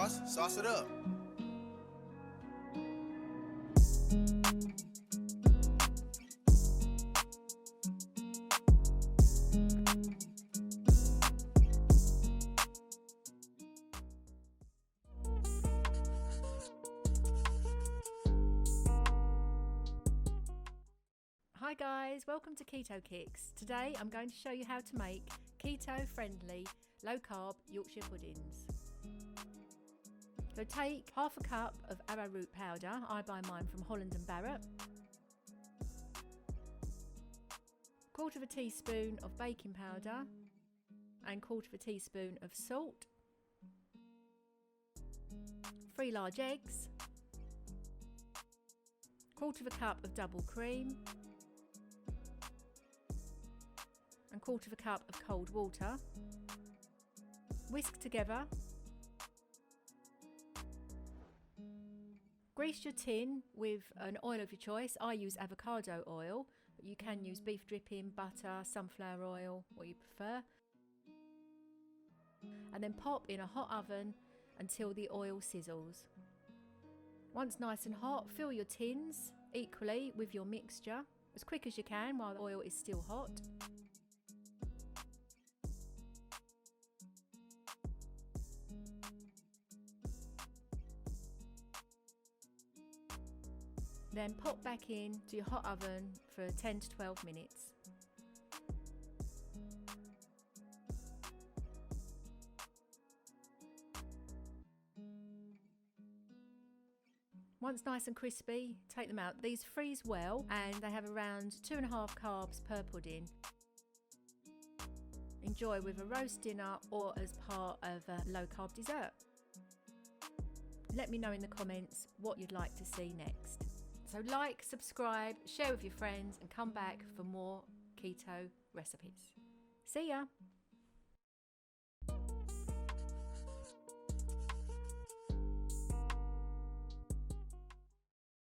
sauce, sauce it up. Hi guys, welcome to Keto Kicks. Today I'm going to show you how to make keto friendly low carb Yorkshire puddings. So take half a cup of arrowroot powder, I buy mine from Holland & Barrett, quarter of a teaspoon of baking powder and quarter of a teaspoon of salt, 3 large eggs, quarter of a cup of double cream and quarter of a cup of cold water. Whisk together. Grease your tin with an oil of your choice. I use avocado oil, but you can use beef dripping, butter, sunflower oil, what you prefer. And then pop in a hot oven until the oil sizzles. Once nice and hot, fill your tins equally with your mixture as quick as you can while the oil is still hot. Then pop back in to your hot oven for 10 to 12 minutes. Once nice and crispy, take them out. These freeze well and they have around 2.5 carbs per pudding. Enjoy with a roast dinner or as part of a low carb dessert. Let me know in the comments what you'd like to see next. So like, subscribe, share with your friends and come back for more keto recipes. See ya!